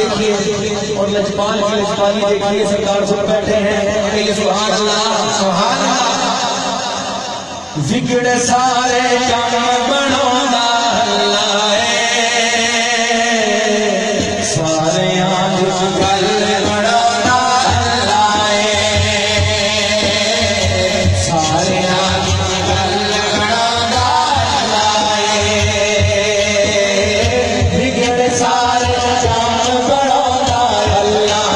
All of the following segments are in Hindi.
देखिए और लजपाल की लजपाली देखिए, सरकार से बैठे हैं। सुभान अल्लाह सुभान अल्लाह। जिक्र सारे काम बनाना अल्लाह सारे आज गल बनाना अल्लाह सारे आज गल बनाना अल्लाह जिक्र सारे काम बनाना अल्लाह।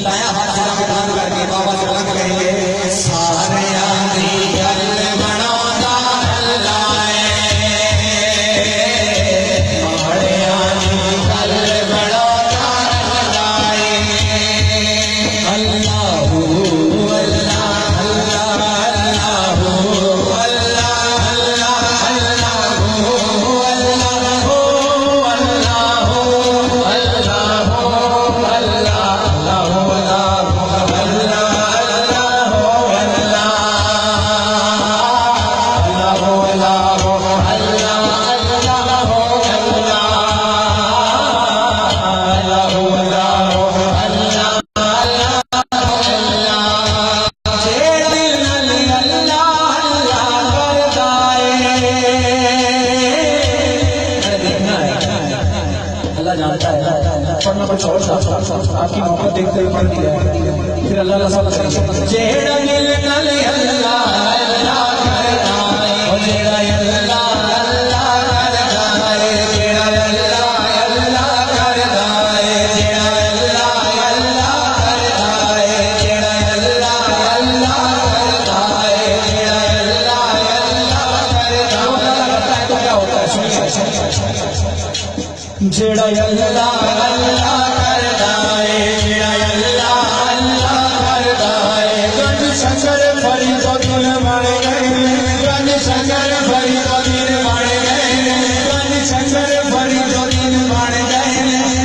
लाया हाथ करके बाबा से बात करेंगे। सारे आदमी गल बनाना अल्लाह सारे आदमी गल बनाना अल्लाह अल्लाह अल्लाह अल्लाह आपकी मोहब्बत देखते हुए पढ़ दिया फिर अल्लाह जेड़ा दिल नल अल्लाह अल्लाह करता है जेड़ा अल्लाह अल्लाह करता है जेड़ा अल्लाह अल्लाह करता है जेड़ा अल्लाह अल्लाह करता है जेड़ा अल्लाह अल्लाह करता है जेड़ा अल्लाह अल्लाह करता है तो क्या होता है सुनिए। जेड़ा अल्लाह अल्लाह करता है जेड़ा अल्लाह अल्लाह करता है गंज शंकर फरी तो दिल बन गए गंज शंकर फरी तो दिल बन गए गंज शंकर फरी तो दिल बन गए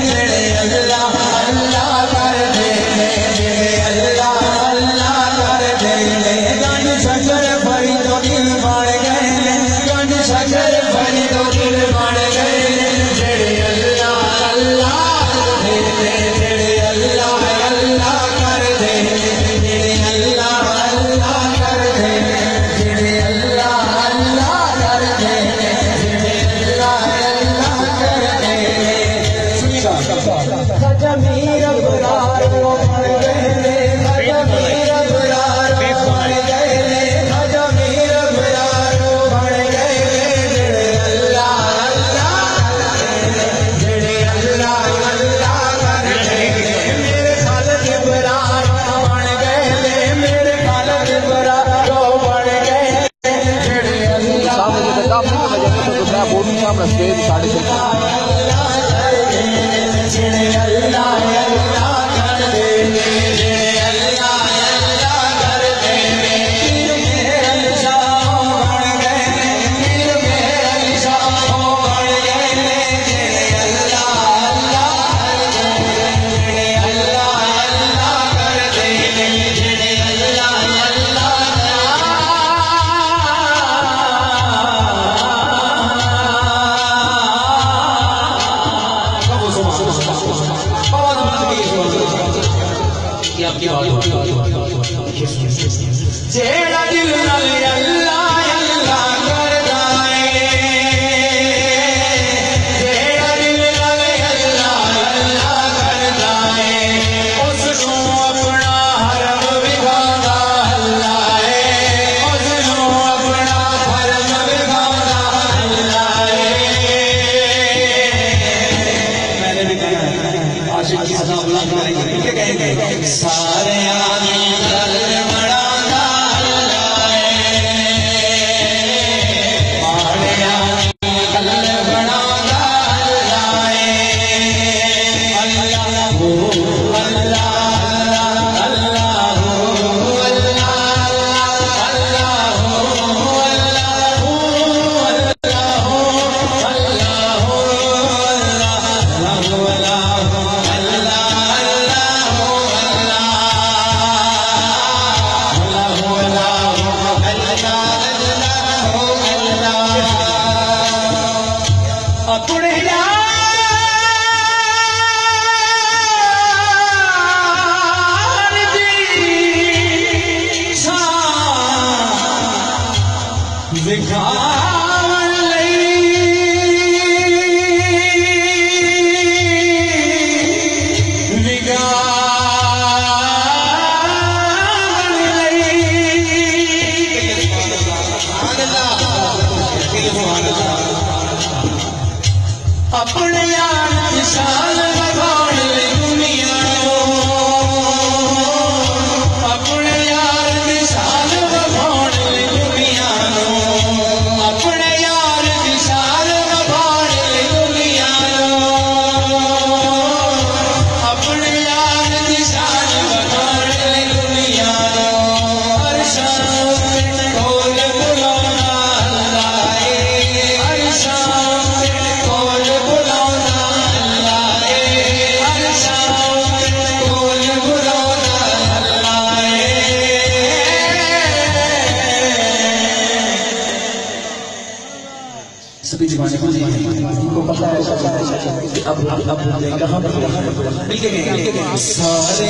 जेड़े अल्लाह अल्लाह करते जेड़े अल्लाह अल्लाह करते गंज शंकर फरी तो दिल बन गए गंज शंकर फरी तो दिल बन गए जेड़े अल्लाह अल्लाह जेड़े अल्लाह अल्लाह करते जेड़े अल्लाह अल्लाह करते जेड़े अल्लाह अल्लाह करते जेड़े अल्लाह अल्लाह करते। जमीर अबरार बन गए जमीर अबरार बन गए जमीर अबरार बन गए जेड़े अल्लाह अल्लाह जेड़े अल्लाह अल्लाह करते मेरे खालिद इब्रार बन गए मेरे खालिद इब्रार बन गए जेड़े अल्लाह जेड़े अल्लाह अल्लाह करते जेड़े अल्लाह अल्लाह करते पीर मेरे शाह बन गए पीर मेरे शाह बन गए जेड़े अल्लाह अल्लाह करते जेड़े अल्लाह अल्लाह करते जेड़े अल्लाह अल्लाह जेड़ा दिल नल अल्लाह अल्लाह करता है जेड़ा दिल नल अल्लाह अल्लाह करता है उसको अपना हरम बिगाड़ा अल्लाह है उसको अपना हरम बिगाड़ा अल्लाह है। मैंने भी कहा आशिक की सदा अल्लाह करेंगे क्या कहेंगे सारे आदमी गल बनाना अल्लाह सारे आदमी गल बनाना अल्लाह अल्लाह अल्लाह अल्लाह जमाने इनको पता है कि अब कहाँ पर मिल के गए सारे